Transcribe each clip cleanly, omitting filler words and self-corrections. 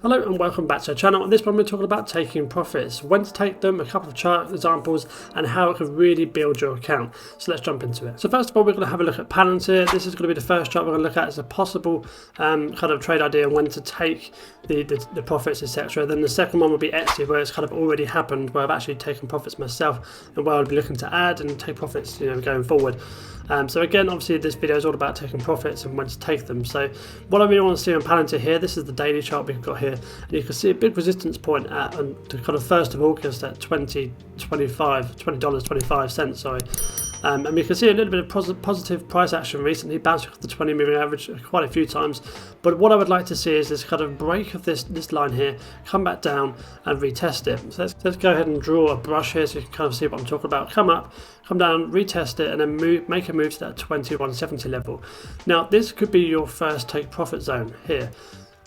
Hello and welcome back to the channel. On this one we're talking about taking profits, when to take them, a couple of chart examples and how it can really build your account. So let's jump into it. So first of all we're going to have a look at Palantir. This is going to be the first chart we're going to look at as a possible kind of trade idea and when to take the profits, etc. Then the second one will be Etsy, where it's kind of already happened, where I've actually taken profits myself and where I'll be looking to add and take profits going forward. So again, obviously this video is all about taking profits and when to take them. So what I really want to see on Palantir here, this is the daily chart we've got here, and you can see a big resistance point at the kind of 1st of August at $20.25, sorry. And we can see a little bit of positive price action recently, bouncing off the 20 moving average quite a few times. But what I would like to see is this kind of break of this line here, come back down and retest it. So let's go ahead and draw a brush here so you can kind of see what I'm talking about. Come up, come down, retest it, and then make a move to that 2170 level. Now this could be your first take profit zone here.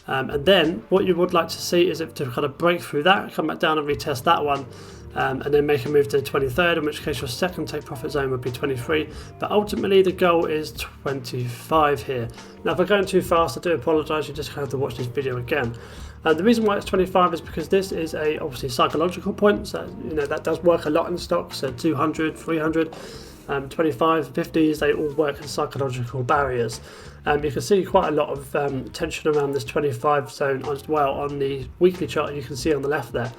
And then what you would like to see is it to kind of break through that, come back down and retest that one. And then make a move to the 23rd, in which case your second take profit zone would be 23, but ultimately the goal is 25 here. Now if I'm going too fast, I do apologise, you just have to watch this video again. The reason why it's 25 is because this is a obviously psychological point, so that does work a lot in stocks, so 200, 300, 25, 50s, they all work as psychological barriers. You can see quite a lot of tension around this 25 zone as well on the weekly chart you can see on the left there.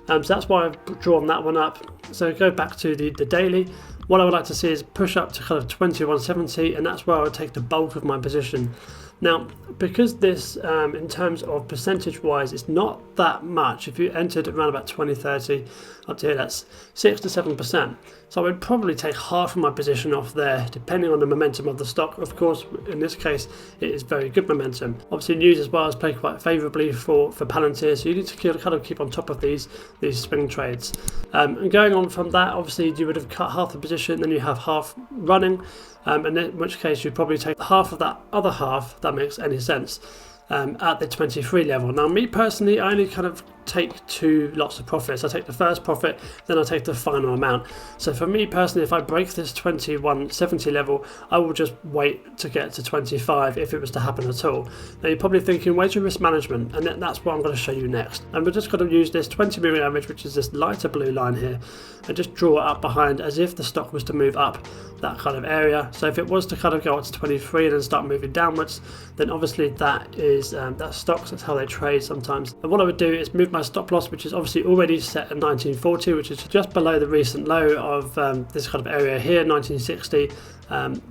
So that's why I've drawn that one up. So go back to the daily. What I would like to see is push up to kind of 2170, and that's where I would take the bulk of my position. Now, because this, in terms of percentage wise, it's not that much. If you entered around about 2030, up to here, that's 6 to 7%. So I would probably take half of my position off there, depending on the momentum of the stock. Of course, in this case, it is very good momentum. Obviously, news as well has played quite favourably for Palantir, so you need to kind of keep on top of these swing trades. And going on from that, obviously, you would have cut half the position, then you have half running, and in which case you'd probably take half of that other half, if that makes any sense, at the 23 level. Now me personally, I only kind of take two lots of profits. I take the first profit, then I take the final amount. So for me personally, if I break this 2170 level, I will just wait to get to 25 if it was to happen at all. Now you're probably thinking, where's your risk management? And that's what I'm going to show you next. And we're just going to use this 20 moving average, which is this lighter blue line here, and just draw it up behind as if the stock was to move up that kind of area. So if it was to kind of go up to 23 and then start moving downwards, then obviously that is that's stocks, that's how they trade sometimes. And what I would do is move my stop loss, which is obviously already set at 1940, which is just below the recent low of this kind of area here, 1960. And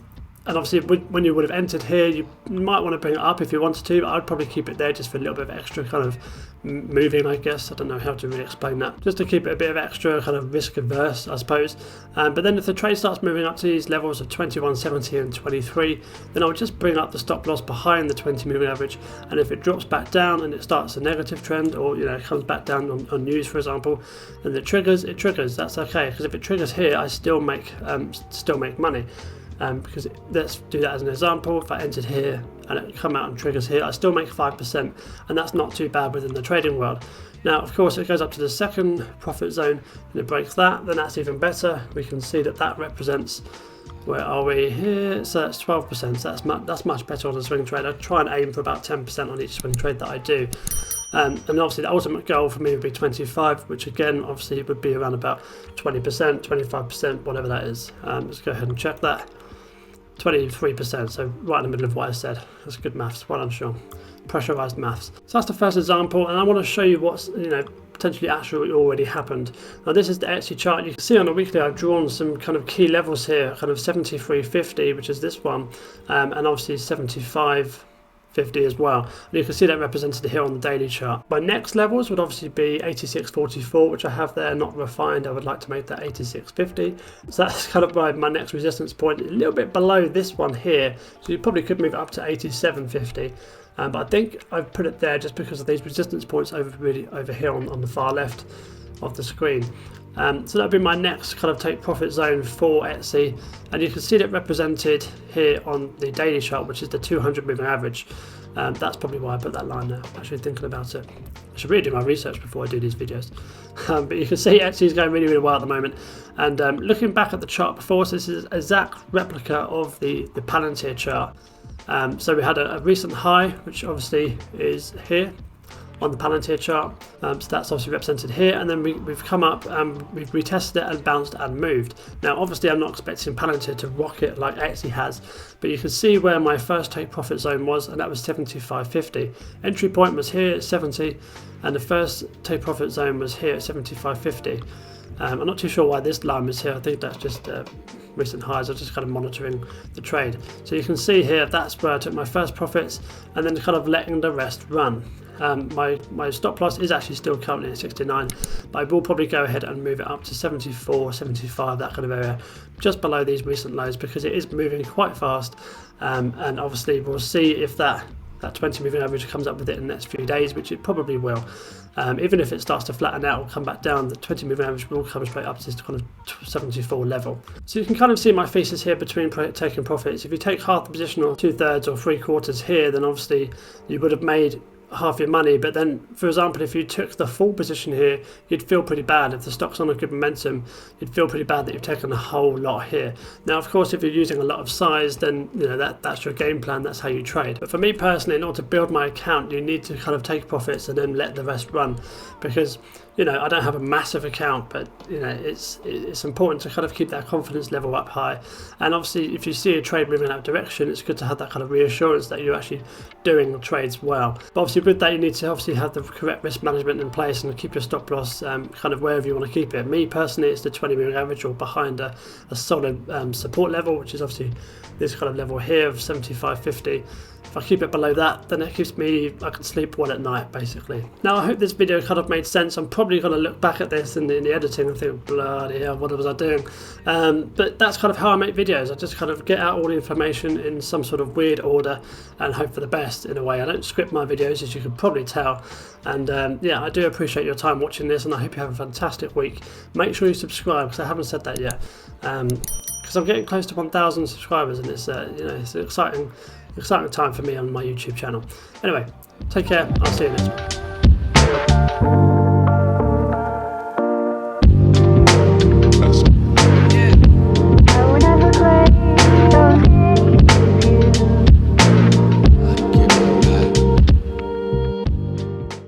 obviously when you would have entered here, you might want to bring it up if you wanted to, but I'd probably keep it there just for a little bit of extra kind of moving, I guess. I don't know how to really explain that. Just to keep it a bit of extra kind of risk averse, I suppose. But then if the trade starts moving up to these levels of 2170 and 23, then I would just bring up the stop loss behind the 20 moving average. And if it drops back down and it starts a negative trend, or it comes back down on news, for example, and it triggers. That's okay, because if it triggers here, I still make money. Because let's do that as an example. If I entered here and it come out and triggers here, I still make 5%, and that's not too bad within the trading world. Now of course it goes up to the second profit zone and it breaks that, then that's even better. We can see that represents, where are we here, so that's 12%, so that's much better on a swing trade. I try and aim for about 10% on each swing trade that I do. And obviously the ultimate goal for me would be 25, which again obviously would be around about 20%, 25%, whatever that is. Let's go ahead and check that. 23%, so right in the middle of what I said. That's good maths, well done Sean. Pressurized maths. So that's the first example, and I want to show you what's potentially actually already happened. Now this is the Etsy chart. You can see on the weekly I've drawn some kind of key levels here, kind of 73.50, which is this one, and obviously 75.50 as well. And you can see that represented here on the daily chart. My next levels would obviously be 86.44, which I have there, not refined. I would like to make that 86.50. So that's kind of my next resistance point, a little bit below this one here. So you probably could move it up to 87.50. But I think I've put it there just because of these resistance points over here on the far left of the screen. So that would be my next kind of take profit zone for Etsy, and you can see that represented here on the daily chart, which is the 200 moving average. That's probably why I put that line there, actually thinking about it. I should really do my research before I do these videos. But you can see Etsy is going really, really well at the moment. And looking back at the chart before, so this is an exact replica of the Palantir chart. So we had a recent high, which obviously is here on the Palantir chart. So that's obviously represented here, and then we've come up and we've retested it and bounced and moved. Now obviously I'm not expecting Palantir to rocket like it actually has, but you can see where my first take profit zone was, and that was 75.50. Entry point was here at 70, and the first take profit zone was here at 75.50. I'm not too sure why this line was here. I think that's just recent highs. I'm just kind of monitoring the trade. So you can see here, that's where I took my first profits, and then kind of letting the rest run. My stop loss is actually still currently at 69, but I will probably go ahead and move it up to 74, 75, that kind of area, just below these recent lows, because it is moving quite fast, and obviously we'll see if that 20 moving average comes up with it in the next few days, which it probably will. Even if it starts to flatten out or come back down, the 20 moving average will come straight up to this kind of 74 level. So you can kind of see my thesis here between taking profits. If you take half the position or 2/3 or 3/4 here, then obviously you would have made half your money. But then, for example, if you took the full position here, you'd feel pretty bad. If the stock's on a good momentum, you'd feel pretty bad that you've taken a whole lot here. Now of course, if you're using a lot of size, then you know that's your game plan, that's how you trade. But for me personally, in order to build my account, you need to kind of take profits and then let the rest run, because you know, I don't have a massive account, but you know, it's important to kind of keep that confidence level up high. And obviously, if you see a trade moving in that direction, it's good to have that kind of reassurance that you're actually doing the trades well. But obviously, with that, you need to obviously have the correct risk management in place and keep your stop loss kind of wherever you want to keep it. Me personally, it's the 20 moving average or behind a solid support level, which is obviously this kind of level here of 75.50. If I keep it below that, then it keeps me, I can sleep well at night basically. Now I hope this video kind of made sense. I'm probably going to look back at this in the editing and think, bloody hell, what was I doing? But that's kind of how I make videos. I just kind of get out all the information in some sort of weird order and hope for the best in a way. I don't script my videos, as you can probably tell. And yeah, I do appreciate your time watching this, and I hope you have a fantastic week. Make sure you subscribe, because I haven't said that yet. Because I'm getting close to 1,000 subscribers, and it's you know, it's an exciting time for me on my YouTube channel. Anyway, take care. I'll see you next time.